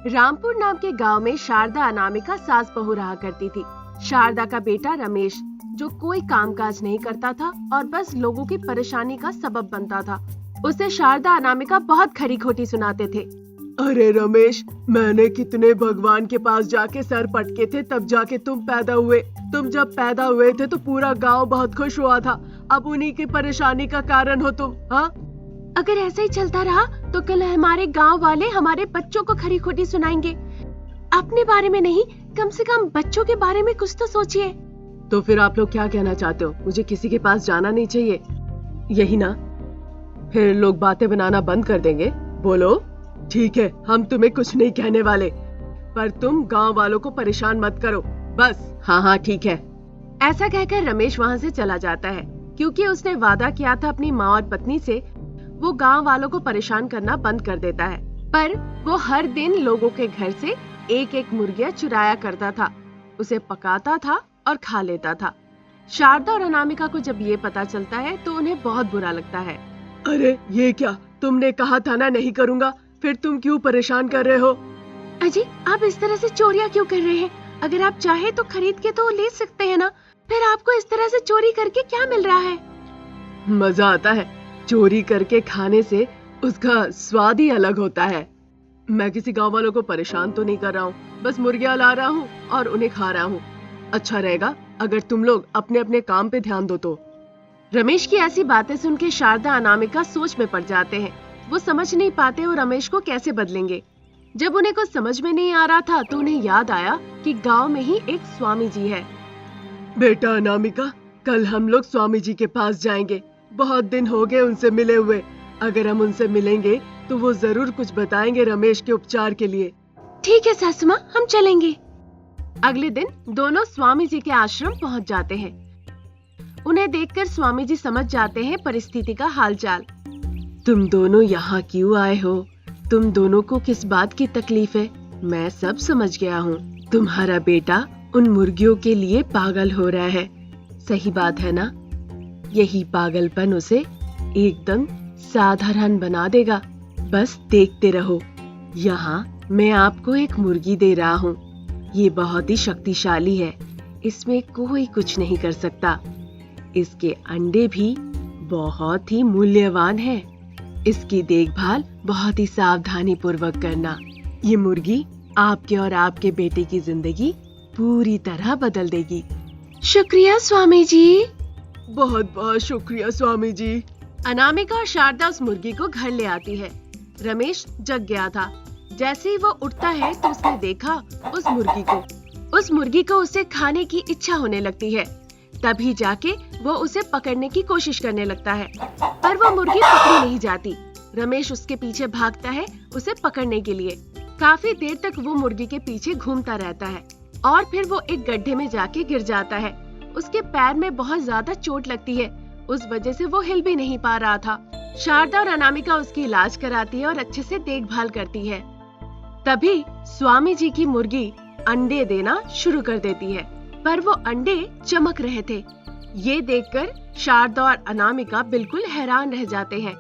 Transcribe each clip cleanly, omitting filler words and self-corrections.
रामपुर नाम के गांव में शारदा अनामिका सास बहू रहा करती थी। शारदा का बेटा रमेश, जो कोई कामकाज नहीं करता था और बस लोगों की परेशानी का सबब बनता था, उसे शारदा अनामिका बहुत खरी खोटी सुनाते थे। अरे रमेश, मैंने कितने भगवान के पास जाके सर पटके थे, तब जाके तुम पैदा हुए। तुम जब पैदा हुए थे तो पूरा गांव बहुत खुश हुआ था। अब उन्हीं की परेशानी का कारण हो तुम। हाँ, अगर ऐसा ही चलता रहा तो कल हमारे गांव वाले हमारे बच्चों को खरी खोटी सुनाएंगे। अपने बारे में नहीं, कम से कम बच्चों के बारे में कुछ तो सोचिए। तो फिर आप लोग क्या कहना चाहते हो? मुझे किसी के पास जाना नहीं चाहिए, यही ना? फिर लोग बातें बनाना बंद कर देंगे। बोलो। ठीक है, हम तुम्हें कुछ नहीं कहने वाले, पर तुम गांव वालों को परेशान मत करो बस। हाँ हाँ ठीक है। ऐसा कहकर रमेश वहाँ से चला जाता है, क्योंकि उसने वादा किया था अपनी माँ और पत्नी से वो गांव वालों को परेशान करना बंद कर देता है। पर वो हर दिन लोगों के घर से एक एक मुर्गियाँ चुराया करता था, उसे पकाता था और खा लेता था। शारदा और अनामिका को जब ये पता चलता है तो उन्हें बहुत बुरा लगता है। अरे ये क्या, तुमने कहा था ना नहीं करूँगा, फिर तुम क्यों परेशान कर रहे हो? अजी, आप इस तरह से चोरियां क्यों कर रहे हैं? अगर आप चाहे तो खरीद के तो ले सकते हैं ना। फिर आपको इस तरह से चोरी करके क्या मिल रहा है? मजा आता है, चोरी करके खाने से उसका स्वाद ही अलग होता है। मैं किसी गांव वालों को परेशान तो नहीं कर रहा हूँ, बस मुर्गियाँ ला रहा हूँ और उन्हें खा रहा हूँ। अच्छा रहेगा अगर तुम लोग अपने अपने काम पे ध्यान दो तो। रमेश की ऐसी बातें सुन के शारदा अनामिका सोच में पड़ जाते हैं। वो समझ नहीं पाते वो रमेश को कैसे बदलेंगे। जब उन्हें कुछ समझ में नहीं आ रहा था तो उन्हें याद आया कि गांव में ही एक स्वामी जी है। बेटा अनामिका, कल हम लोग स्वामी जी के पास जाएंगे। बहुत दिन हो गए उनसे मिले हुए। अगर हम उनसे मिलेंगे तो वो जरूर कुछ बताएंगे रमेश के उपचार के लिए। ठीक है सासू माँ, हम चलेंगे। अगले दिन दोनों स्वामी जी के आश्रम पहुँच जाते हैं। उन्हें देखकर स्वामी जी समझ जाते हैं परिस्थिति का हालचाल। तुम दोनों यहाँ क्यों आए हो? तुम दोनों को किस बात की तकलीफ है? मैं सब समझ गया हूँ। तुम्हारा बेटा उन मुर्गियों के लिए पागल हो रहा है, सही बात है ना? यही पागलपन उसे एकदम साधारण बना देगा। बस देखते रहो। यहाँ मैं आपको एक मुर्गी दे रहा हूँ। ये बहुत ही शक्तिशाली है, इसमें कोई कुछ नहीं कर सकता। इसके अंडे भी बहुत ही मूल्यवान है। इसकी देखभाल बहुत ही सावधानी पूर्वक करना। ये मुर्गी आपके और आपके बेटे की जिंदगी पूरी तरह बदल देगी। शुक्रिया स्वामी जी। बहुत बहुत शुक्रिया स्वामी जी। अनामिका और शारदा उस मुर्गी को घर ले आती है। रमेश जग गया था। जैसे ही वो उठता है तो उसने देखा उस मुर्गी को उसे खाने की इच्छा होने लगती है। तभी जाके वो उसे पकड़ने की कोशिश करने लगता है, पर वो मुर्गी पकड़ी नहीं जाती। रमेश उसके पीछे भागता है उसे पकड़ने के लिए। काफी देर तक वो मुर्गी के पीछे घूमता रहता है और फिर वो एक गड्ढे में जाके गिर जाता है। उसके पैर में बहुत ज्यादा चोट लगती है, उस वजह से वो हिल भी नहीं पा रहा था। शारदा और अनामिका उसकी इलाज कराती है और अच्छे से देखभाल करती है। तभी स्वामी जी की मुर्गी अंडे देना शुरू कर देती है, पर वो अंडे चमक रहे थे। ये देखकर शारदा और अनामिका बिल्कुल हैरान रह जाते हैं।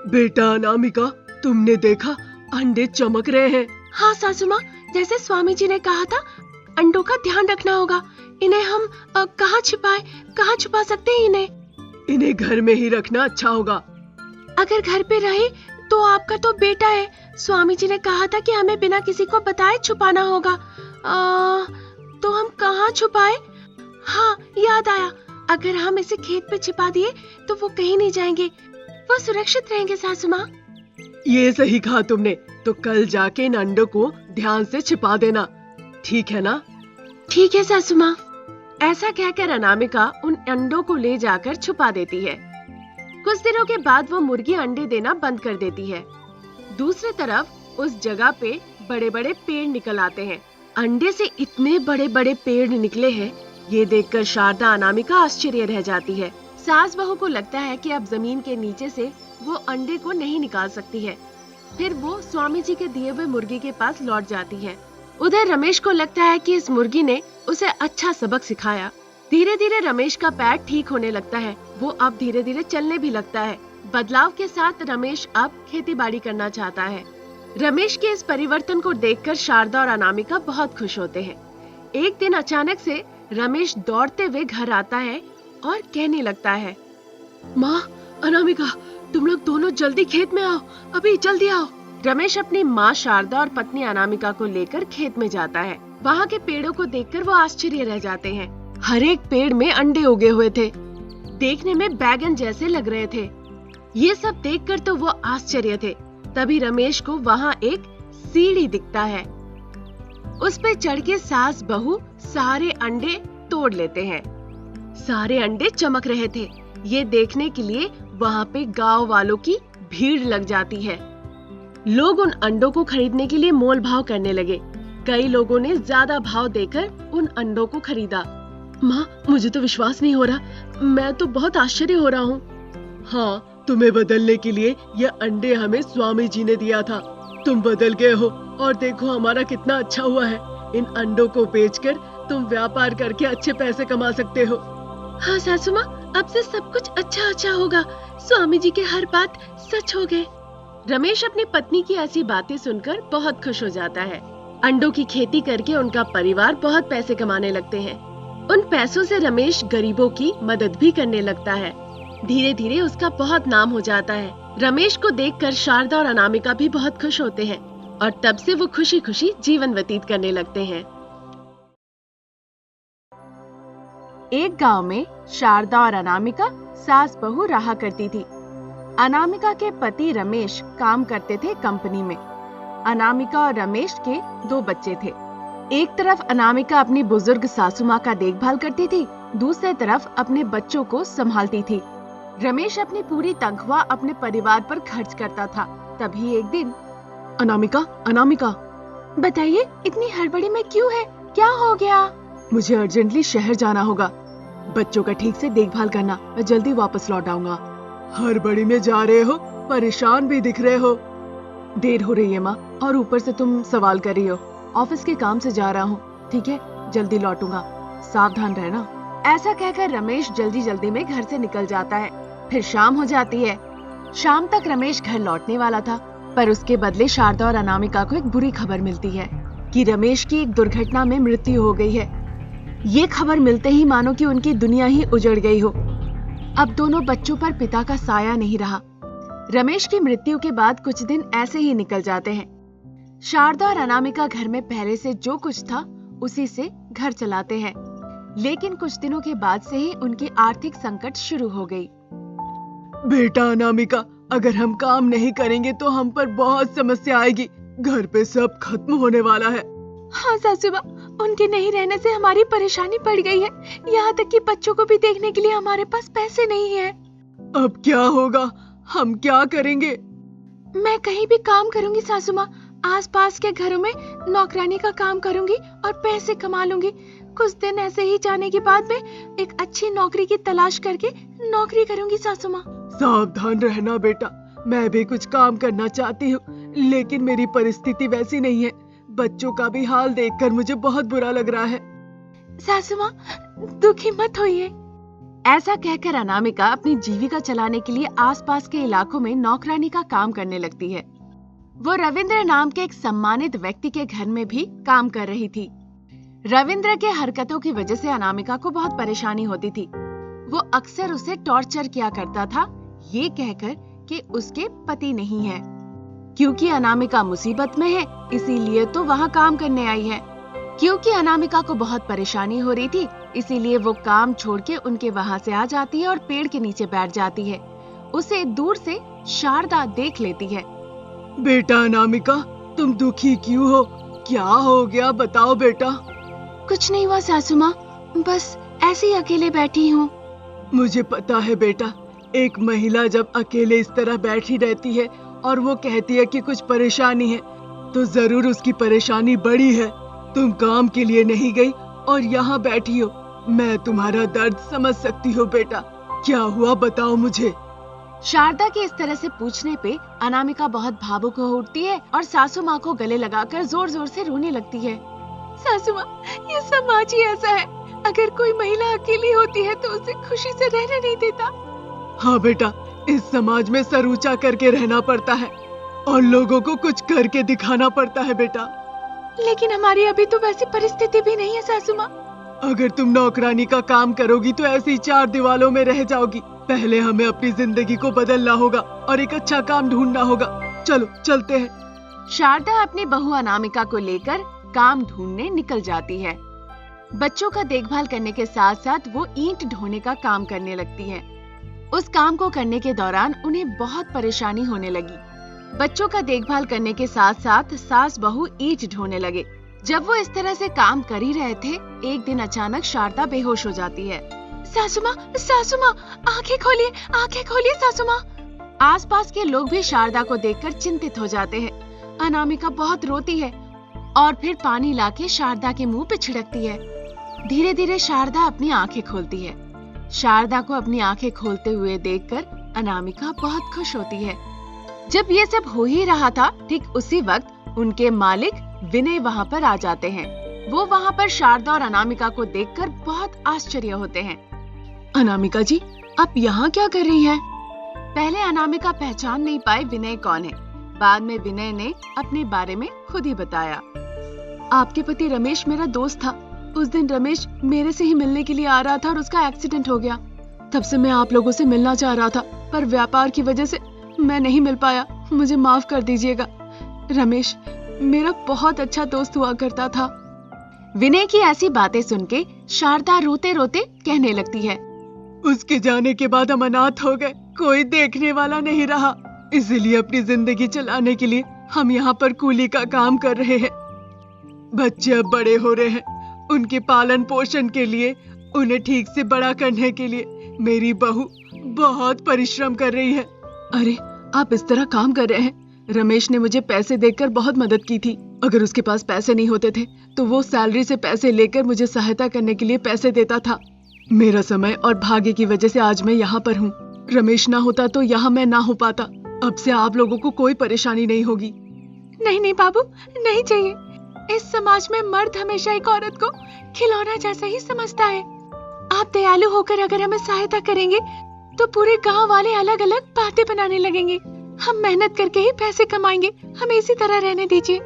बेटा अनामिका, तुमने देखा अंडे चमक रहे हैं? हाँ सासू माँ, जैसे स्वामी जी ने कहा था, अंडों का ध्यान रखना होगा। इन्हें हम कहाँ छुपा सकते हैं? इन्हें घर में ही रखना अच्छा होगा। अगर घर पे रहे तो आपका तो बेटा है। स्वामी जी ने कहा था कि हमें बिना किसी को बताए छुपाना होगा। तो हम कहाँ छुपाए? हाँ याद आया, अगर हम इसे खेत पे छिपा दिए तो वो कहीं नहीं जाएंगे, वो सुरक्षित रहेंगे सासू माँ। ये सही कहा तुमने। तो कल जाके इन अंडों को ध्यान से छिपा देना, ठीक है ना? ठीक है सासू माँ। ऐसा कहकर अनामिका उन अंडों को ले जाकर छुपा देती है। कुछ दिनों के बाद वो मुर्गी अंडे देना बंद कर देती है। दूसरी तरफ उस जगह पे बड़े बड़े पेड़ निकल आते हैं। अंडे से इतने बड़े बड़े पेड़ निकले हैं, ये देखकर शारदा अनामिका आश्चर्य रह जाती है। सास बहू को लगता है कि अब जमीन के नीचे से वो अंडे को नहीं निकाल सकती है। फिर वो स्वामी जी के दिए हुए मुर्गी के पास लौट जाती है। उधर रमेश को लगता है कि इस मुर्गी ने उसे अच्छा सबक सिखाया। धीरे धीरे रमेश का पैर ठीक होने लगता है। वो अब धीरे धीरे चलने भी लगता है। बदलाव के साथ रमेश अब खेती बाड़ी करना चाहता है। रमेश के इस परिवर्तन को देखकर शारदा और अनामिका बहुत खुश होते हैं। एक दिन अचानक से रमेश दौड़ते हुए घर आता है और कहने लगता है, माँ, अनामिका, तुम लोग दोनों जल्दी खेत में आओ, अभी जल्दी आओ। रमेश अपनी माँ शारदा और पत्नी अनामिका को लेकर खेत में जाता है। वहाँ के पेड़ों को देखकर वो आश्चर्य रह जाते हैं। हर एक पेड़ में अंडे उगे हुए थे, देखने में बैगन जैसे लग रहे थे। ये सब देखकर तो वो आश्चर्य थे। तभी रमेश को वहाँ एक सीढ़ी दिखता है। उस पे चढ़ के सास बहू सारे अंडे तोड़ लेते हैं। सारे अंडे चमक रहे थे। ये देखने के लिए वहाँ पे गांव वालों की भीड़ लग जाती है। लोग उन अंडों को खरीदने के लिए मोल भाव करने लगे। कई लोगों ने ज्यादा भाव देकर उन अंडों को खरीदा। माँ, मुझे तो विश्वास नहीं हो रहा, मैं तो बहुत आश्चर्य हो रहा हूँ। हाँ, तुम्हें बदलने के लिए ये अंडे हमें स्वामी जी ने दिया था। तुम बदल गए हो और देखो हमारा कितना अच्छा हुआ है। इन अंडों को बेचकर तुम व्यापार करके अच्छे पैसे कमा सकते हो। हाँ सासू माँ, अब से सब कुछ अच्छा होगा। स्वामी जी के हर बात सच हो गए। रमेश अपनी पत्नी की ऐसी बातें सुनकर बहुत खुश हो जाता है। अंडों की खेती करके उनका परिवार बहुत पैसे कमाने लगते हैं। उन पैसों से रमेश गरीबों की मदद भी करने लगता है। धीरे धीरे उसका बहुत नाम हो जाता है। रमेश को देखकर शारदा और अनामिका भी बहुत खुश होते हैं और तब से वो खुशी खुशी जीवन व्यतीत करने लगते हैं। एक गांव में शारदा और अनामिका सास बहू रहा करती थी। अनामिका के पति रमेश काम करते थे कंपनी में। अनामिका और रमेश के 2 बच्चे थे। एक तरफ अनामिका अपनी बुजुर्ग सासू माँ का देखभाल करती थी, दूसरी तरफ अपने बच्चों को संभालती थी। रमेश अपनी पूरी तनख्वाह अपने परिवार पर खर्च करता था। तभी एक दिन, अनामिका, बताइए इतनी हड़बड़ी में क्यों है? क्या हो गया? मुझे अर्जेंटली शहर जाना होगा। बच्चों का ठीक से देखभाल करना, मैं जल्दी वापस लौट आऊंगा। हड़बड़ी में जा रहे हो, परेशान भी दिख रहे हो। देर हो रही है माँ, और ऊपर से तुम सवाल कर रही हो। ऑफिस के काम से जा रहा हूँ, ठीक है, जल्दी लौटूंगा, सावधान रहना। ऐसा कहकर रमेश जल्दी में घर से निकल जाता है। फिर शाम हो जाती है। शाम तक रमेश घर लौटने वाला था, पर उसके बदले शारदा और अनामिका को एक बुरी खबर मिलती है कि रमेश की एक दुर्घटना में मृत्यु हो गई है। ये खबर मिलते ही मानो कि उनकी दुनिया ही उजड़ गई हो। अब दोनों बच्चों पर पिता का साया नहीं रहा। रमेश की मृत्यु के बाद कुछ दिन ऐसे ही निकल जाते हैं। शारदा और अनामिका घर में पहले से जो कुछ था उसी से घर चलाते हैं, लेकिन कुछ दिनों के बाद से ही उनकी आर्थिक संकट शुरू हो गई। बेटा अनामिका, अगर हम काम नहीं करेंगे तो हम पर बहुत समस्या आएगी। घर पे सब खत्म होने वाला है। हाँ सासू माँ, उनके नहीं रहने से हमारी परेशानी बढ़ गई है। यहाँ तक कि बच्चों को भी देखने के लिए हमारे पास पैसे नहीं है। अब क्या होगा? हम क्या करेंगे? मैं कहीं भी काम करूंगी सासू माँ। आसपास के घरों में नौकरानी का काम करूंगी और पैसे कमा लूंगी। कुछ दिन ऐसे ही जाने के बाद मैं एक अच्छी नौकरी की तलाश करके नौकरी करूंगी सासू माँ। सावधान रहना बेटा, मैं भी कुछ काम करना चाहती हूँ, लेकिन मेरी परिस्थिति वैसी नहीं है। बच्चों का भी हाल देखकर मुझे बहुत बुरा लग रहा है। सासू माँ, दुखी मत होइए। ऐसा कहकर अनामिका अपनी जीविका चलाने के लिए आसपास के इलाकों में नौकरानी का काम करने लगती है। वो रविंद्र नाम के एक सम्मानित व्यक्ति के घर में भी काम कर रही थी। रविंद्र के हरकतों की वजह से अनामिका को बहुत परेशानी होती थी। वो अक्सर उसे टॉर्चर किया करता था, ये कहकर कि उसके पति नहीं है। क्योंकि अनामिका मुसीबत में है, इसीलिए तो वहाँ काम करने आई है। क्योंकि अनामिका को बहुत परेशानी हो रही थी, इसीलिए वो काम छोड़ के उनके वहाँ से आ जाती है और पेड़ के नीचे बैठ जाती है। उसे दूर से शारदा देख लेती है। बेटा अनामिका, तुम दुखी क्यों हो? क्या हो गया, बताओ बेटा। कुछ नहीं हुआ सासू माँ, बस ऐसे ही अकेले बैठी हूँ। मुझे पता है बेटा, एक महिला जब अकेले इस तरह बैठी रहती है और वो कहती है कि कुछ परेशानी है, तो जरूर उसकी परेशानी बड़ी है। तुम काम के लिए नहीं गई और यहाँ बैठी हो। मैं तुम्हारा दर्द समझ सकती हूँ बेटा। क्या हुआ, बताओ मुझे। शारदा के इस तरह से पूछने पे अनामिका बहुत भावुक हो उठती है और सासू माँ को गले लगाकर जोर जोर से रोने लगती है। सासू माँ, ये समाज ही ऐसा है। अगर कोई महिला अकेली होती है तो उसे खुशी से रहने नहीं देता। हाँ बेटा, इस समाज में सर ऊंचा करके रहना पड़ता है। और लोगों को कुछ करके दिखाना पड़ता है बेटा। लेकिन हमारी अभी तो वैसी परिस्थिति भी नहीं है सासू माँ। अगर तुम नौकरानी का काम करोगी तो ऐसी चार दीवारों में रह जाओगी। पहले हमें अपनी जिंदगी को बदलना होगा और एक अच्छा काम ढूंढना होगा। चलो चलते हैं। शारदा अपनी बहू अनामिका को लेकर काम ढूंढने निकल जाती है। बच्चों का देखभाल करने के साथ साथ वो ईंट ढोने का काम करने लगती है। उस काम को करने के दौरान उन्हें बहुत परेशानी होने लगी। बच्चों का देखभाल करने के साथ साथ सास बहू ईंट ढोने लगे। जब वो इस तरह से काम कर ही रहे थे, एक दिन अचानक शारदा बेहोश हो जाती है। सासू माँ, आंखें खोलिए सासू माँ। आसपास के लोग भी शारदा को देखकर चिंतित हो जाते हैं। अनामिका बहुत रोती है और फिर पानी लाके शारदा के मुंह पे छिड़कती है। धीरे धीरे शारदा अपनी आंखें खोलती है। शारदा को अपनी आंखें खोलते हुए देखकर अनामिका बहुत खुश होती है। जब ये सब हो ही रहा था, ठीक उसी वक्त उनके मालिक विनय वहाँ पर आ जाते हैं। वो वहाँ पर शारदा और अनामिका को देखकर बहुत आश्चर्य होते हैं। अनामिका जी, आप यहाँ क्या कर रही हैं? पहले अनामिका पहचान नहीं पाए विनय कौन है। बाद में विनय ने अपने बारे में खुद ही बताया। आपके पति रमेश मेरा दोस्त था। उस दिन रमेश मेरे से ही मिलने के लिए आ रहा था और उसका एक्सीडेंट हो गया। तब से मैं आप लोगों से मिलना चाह रहा था, पर व्यापार की वजह से मैं नहीं मिल पाया। मुझे माफ कर दीजिएगा। रमेश मेरा बहुत अच्छा दोस्त हुआ करता था। विनय की ऐसी बातें सुन के शारदा रोते रोते कहने लगती है। उसके जाने के बाद हम अनाथ हो गए, कोई देखने वाला नहीं रहा। इसीलिए अपनी जिंदगी चलाने के लिए हम यहाँ पर कूली का काम कर रहे हैं। बच्चे अब बड़े हो रहे हैं, उनके पालन पोषण के लिए, उन्हें ठीक से बड़ा करने के लिए मेरी बहू बहुत परिश्रम कर रही है। अरे आप इस तरह काम कर रहे हैं। रमेश ने मुझे पैसे देकर बहुत मदद की थी। अगर उसके पास पैसे नहीं होते थे तो वो सैलरी से पैसे लेकर मुझे सहायता करने के लिए पैसे देता था। मेरा समय और भाग्य की वजह से आज मैं यहाँ पर हूँ। रमेश ना होता तो यहाँ मैं ना हो पाता। अब से आप लोगों को कोई परेशानी नहीं होगी। नहीं बाबू, नहीं चाहिए। इस समाज में मर्द हमेशा एक औरत को खिलौना जैसा ही समझता है। आप दयालु होकर अगर हमें सहायता करेंगे तो पूरे गांव वाले अलग अलग बातें बनाने लगेंगे। हम मेहनत करके ही पैसे कमाएंगे, हमें इसी तरह रहने दीजिए।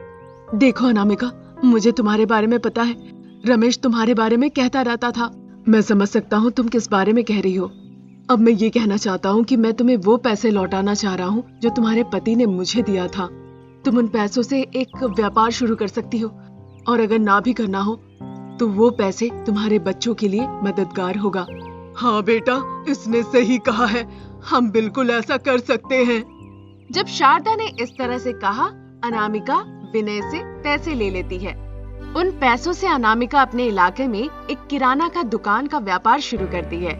देखो अनामिका, मुझे तुम्हारे बारे में पता है। रमेश तुम्हारे बारे में कहता रहता था। मैं समझ सकता हूँ तुम किस बारे में कह रही हो। अब मैं ये कहना चाहता हूँ कि मैं तुम्हें वो पैसे लौटाना चाह रहा हूँ जो तुम्हारे पति ने मुझे दिया था। तुम उन पैसों से एक व्यापार शुरू कर सकती हो, और अगर ना भी करना हो तो वो पैसे तुम्हारे बच्चों के लिए मददगार होगा। हाँ बेटा, इसने सही कहा है। हम बिल्कुल ऐसा कर सकते हैं। जब शारदा ने इस तरह से कहा, अनामिका विनय से पैसे ले लेती है। उन पैसों से अनामिका अपने इलाके में एक किराना का दुकान का व्यापार शुरू करती है।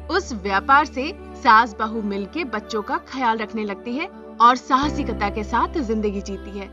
उस व्यापार से सास बहू मिलके बच्चों का ख्याल रखने लगती है और साहसिकता के साथ जिंदगी जीती है।